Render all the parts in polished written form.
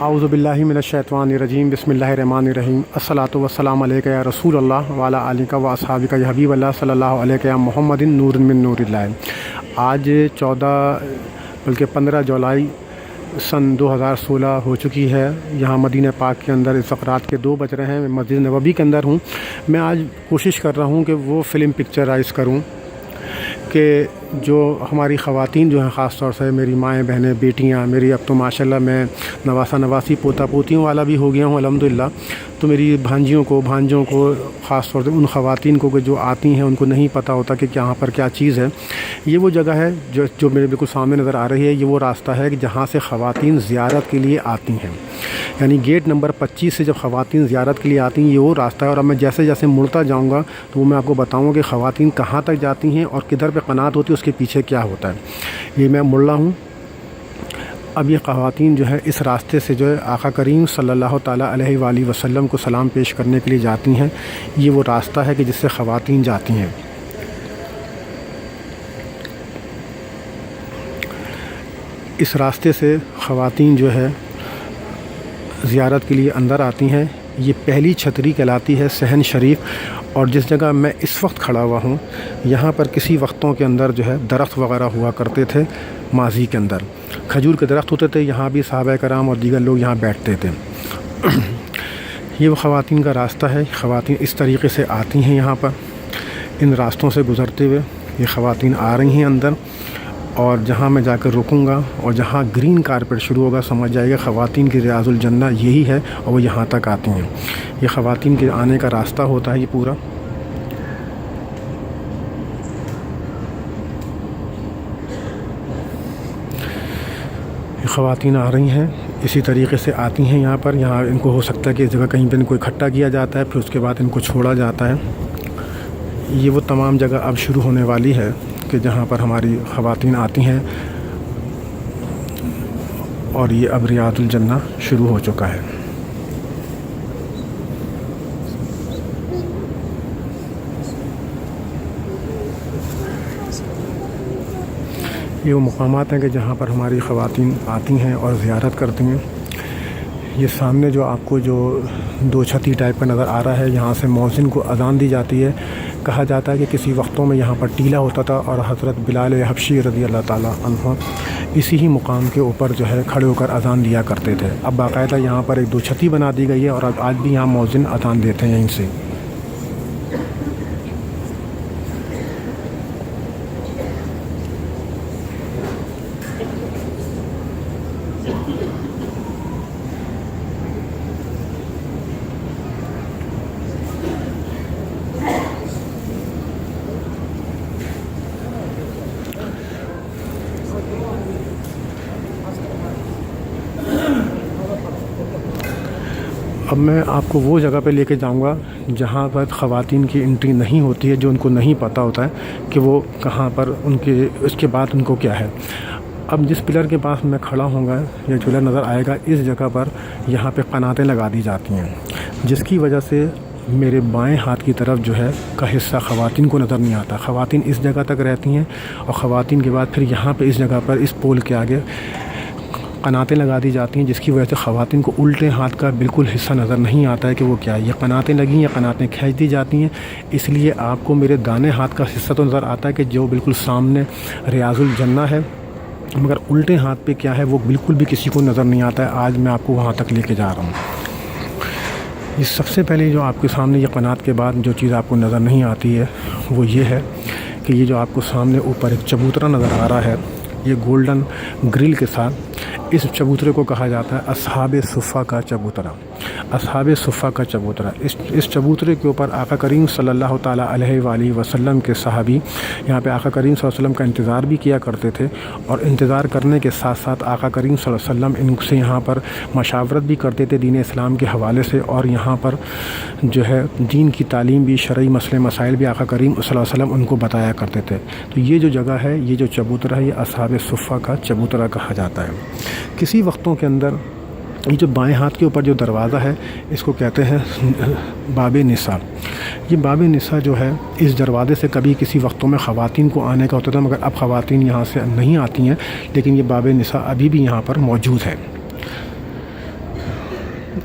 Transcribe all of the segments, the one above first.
اعوذ باللہ من الشیطان الرجیم بسم اللہ الرحمن الرحیم الصلاۃ والسلام علیک یا رسول اللہ وعلی آلک و اصحابک یا حبیب اللہ صلی اللہ علیہ محمد نور من نور اللہ۔ آج 15 جولائی سن 2016 ہو چکی ہے۔ یہاں مدینہ پاک کے اندر اس وقت رات کے 2 بج رہے ہیں۔ میں مسجد نبوی کے اندر ہوں۔ میں آج کوشش کر رہا ہوں کہ وہ فلم پکچرائز کروں کہ جو ہماری خواتین جو ہیں، خاص طور سے میری مائیں بہنیں بیٹیاں، میری اب تو ماشاءاللہ میں نواسا نواسی پوتا پوتیوں والا بھی ہو گیا ہوں الحمدللہ، تو میری بھانجیوں کو بھانجوں کو خاص طور سے ان خواتین کو کہ جو آتی ہیں ان کو نہیں پتہ ہوتا کہ یہاں پر کیا چیز ہے۔ یہ وہ جگہ ہے جو میرے بالکل سامنے نظر آ رہی ہے۔ یہ وہ راستہ ہے کہ جہاں سے خواتین زیارت کے لیے آتی ہیں، یعنی گیٹ نمبر 25 سے جب خواتین زیارت کے لیے آتی ہیں یہ وہ راستہ ہے۔ اور اب میں جیسے جیسے مڑتا جاؤں گا تو وہ میں آپ کو بتاؤں کہ خواتین کہاں تک جاتی ہیں اور کدھر پہ قناعت ہوتی ہے، اس کے پیچھے کیا ہوتا ہے۔ یہ میں مڑ رہا ہوں۔ اب یہ خواتین جو ہے اس راستے سے جو ہے آقا کریم صلی اللہ تعالیٰ علیہ وآلہ وسلم کو سلام پیش کرنے کے لیے جاتی ہیں۔ یہ وہ راستہ ہے کہ جس سے خواتین جاتی ہیں۔ اس راستے سے خواتین جو ہے زیارت کے لیے اندر آتی ہیں۔ یہ پہلی چھتری کہلاتی ہے صحن شریف، اور جس جگہ میں اس وقت کھڑا ہوا ہوں یہاں پر کسی وقتوں کے اندر جو ہے درخت وغیرہ ہوا کرتے تھے۔ ماضی کے اندر کھجور کے درخت ہوتے تھے، یہاں بھی صحابہ کرام اور دیگر لوگ یہاں بیٹھتے تھے۔ یہ وہ خواتین کا راستہ ہے۔ خواتین اس طریقے سے آتی ہیں یہاں پر، ان راستوں سے گزرتے ہوئے یہ خواتین آ رہی ہیں اندر، اور جہاں میں جا کر رکوں گا اور جہاں گرین کارپیٹ شروع ہوگا سمجھ جائے گا خواتین کی ریاض الجنہ یہی ہے، اور وہ یہاں تک آتی ہیں۔ یہ خواتین کے آنے کا راستہ ہوتا ہے یہ پورا۔ خواتین آ رہی ہیں، اسی طریقے سے آتی ہیں یہاں پر۔ یہاں ان کو ہو سکتا ہے کہ اس جگہ کہیں پہ ان کو اکٹھا کیا جاتا ہے، پھر اس کے بعد ان کو چھوڑا جاتا ہے۔ یہ وہ تمام جگہ اب شروع ہونے والی ہے کہ جہاں پر ہماری خواتین آتی ہیں، اور یہ اب ریاض الجنہ شروع ہو چکا ہے۔ یہ وہ مقامات ہیں کہ جہاں پر ہماری خواتین آتی ہیں اور زیارت کرتی ہیں۔ یہ سامنے جو آپ کو جو 2 چھتی ٹائپ کا نظر آ رہا ہے، یہاں سے مؤذن کو اذان دی جاتی ہے۔ کہا جاتا ہے کہ کسی وقتوں میں یہاں پر ٹیلا ہوتا تھا، اور حضرت بلال حبشی رضی اللہ تعالیٰ عنہ اسی ہی مقام کے اوپر جو ہے کھڑے ہو کر اذان دیا کرتے تھے۔ اب باقاعدہ یہاں پر ایک 2 چھتی بنا دی گئی ہے، اور اب آج بھی یہاں مؤذن اذان دیتے ہیں یہیں سے۔ اب میں آپ کو وہ جگہ پہ لے کے جاؤں گا جہاں پر خواتین کی انٹری نہیں ہوتی ہے، جو ان کو نہیں پتہ ہوتا ہے کہ وہ کہاں پر ان کے اس کے بعد ان کو کیا ہے۔ اب جس پلر کے پاس میں کھڑا ہوں گا یا پلر نظر آئے گا، اس جگہ پر یہاں پہ قناتیں لگا دی جاتی ہیں، جس کی وجہ سے میرے بائیں ہاتھ کی طرف جو ہے کا حصہ خواتین کو نظر نہیں آتا۔ خواتین اس جگہ تک رہتی ہیں، اور خواتین کے بعد پھر یہاں پہ اس جگہ پر اس پول کے آگے قناتیں لگا دی جاتی ہیں، جس کی وجہ سے خواتین کو الٹے ہاتھ کا بالکل حصہ نظر نہیں آتا ہے کہ وہ کیا ہے۔ یہ قناتیں لگی ہیں، قناتیں کھینچ دی جاتی ہیں، اس لیے آپ کو میرے دانے ہاتھ کا حصہ تو نظر آتا ہے کہ جو بالکل سامنے ریاض الجنہ ہے، مگر الٹے ہاتھ پہ کیا ہے وہ بالکل بھی کسی کو نظر نہیں آتا ہے۔ آج میں آپ کو وہاں تک لے کے جا رہا ہوں۔ یہ سب سے پہلے جو آپ کے سامنے یہ قنات کے بعد جو چیز آپ کو نظر نہیں آتی ہے وہ یہ ہے کہ یہ جو آپ کو سامنے اوپر ایک چبوترا نظر آ رہا ہے، یہ گولڈن گرل کے ساتھ، اس چبوترے کو کہا جاتا ہے اصحاب صفہ کا چبوترا۔ اصحاب صفہ کا چبوترا، اس چبوترے کے اوپر آقا کریم صلی اللہ تعالیٰ علیہ وآلہ وسلم کے صحابی یہاں پہ آقا کریم صلی اللہ علیہ وسلم کا انتظار بھی کیا کرتے تھے، اور انتظار کرنے کے ساتھ ساتھ آقا کریم صلی اللہ علیہ وسلم ان سے یہاں پر مشاورت بھی کرتے تھے دین اسلام کے حوالے سے، اور یہاں پر جو ہے دین کی تعلیم بھی، شرعی مسئلے مسائل بھی آقا کریم صلی اللہ علیہ وسلم ان کو بتایا کرتے تھے۔ تو یہ جو جگہ ہے، یہ جو چبوترا ہے، یہ اصحاب صفہ کا چبوترا کہا جاتا ہے۔ کسی وقتوں کے اندر یہ جو بائیں ہاتھ کے اوپر جو دروازہ ہے اس کو کہتے ہیں باب نساء۔ یہ باب نساء جو ہے، اس دروازے سے کبھی کسی وقتوں میں خواتین کو آنے کا ہوتا تھا، مگر اب خواتین یہاں سے نہیں آتی ہیں، لیکن یہ باب نساء ابھی بھی یہاں پر موجود ہے۔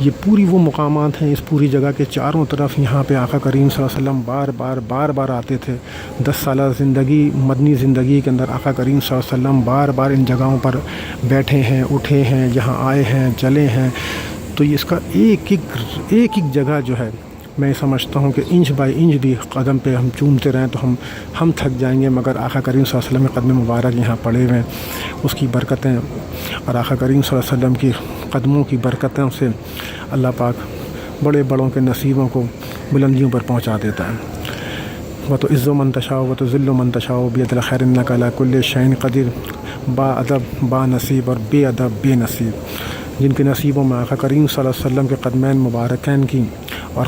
یہ پوری وہ مقامات ہیں اس پوری جگہ کے چاروں طرف یہاں پہ آقا کریم صلی اللہ علیہ وسلم بار بار آتے تھے. 10 سالہ زندگی مدنی زندگی کے اندر آقا کریم صلی اللہ علیہ وسلم بار ان جگہوں پر بیٹھے ہیں, اٹھے ہیں, یہاں آئے ہیں, چلے ہیں. تو اس کا ایک ایک جگہ جو ہے میں سمجھتا ہوں کہ انچ بائی انچ بھی قدم پہ ہم چومتے رہیں تو ہم تھک جائیں گے, مگر آقا کریم صلی اللہ علیہ وسلم کے قدم مبارک یہاں پڑے ہوئے ہیں. اس کی برکتیں اور آقا کریم صلی اللہ علیہ وسلم کی قدموں کی برکتوں سے اللہ پاک بڑے بڑوں کے نصیبوں کو بلندیوں پر پہنچا دیتا ہے. وتعز من تشاء وتذل من تشاء بیدک الخیر انک علی کل شیء قدیر. با ادب با نصیب اور بے ادب بے نصیب, جن کے نصیبوں میں آقا کریم صلی اللہ علیہ وسلم کے قدمین مبارکین کی اور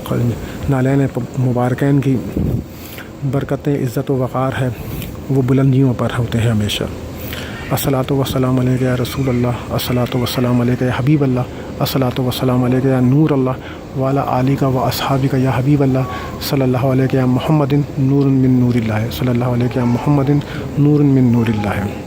نالین مبارکین کی برکتیں عزت و وقار ہے, وہ بلندیوں پر ہوتے ہیں ہمیشہ. الصلاۃ والسلام علیک یا رسول اللہ, الصلاۃ والسلام علیک یا حبیب اللہ, الصلاۃ والسلام علیک یا نور اللہ, وعلی آلک و اصحابک یا حبیب اللہ, صلی اللہ علیہ یا محمد نور من نور اللہ, صلی اللہ علیہ یا محمد نور من نور اللہ.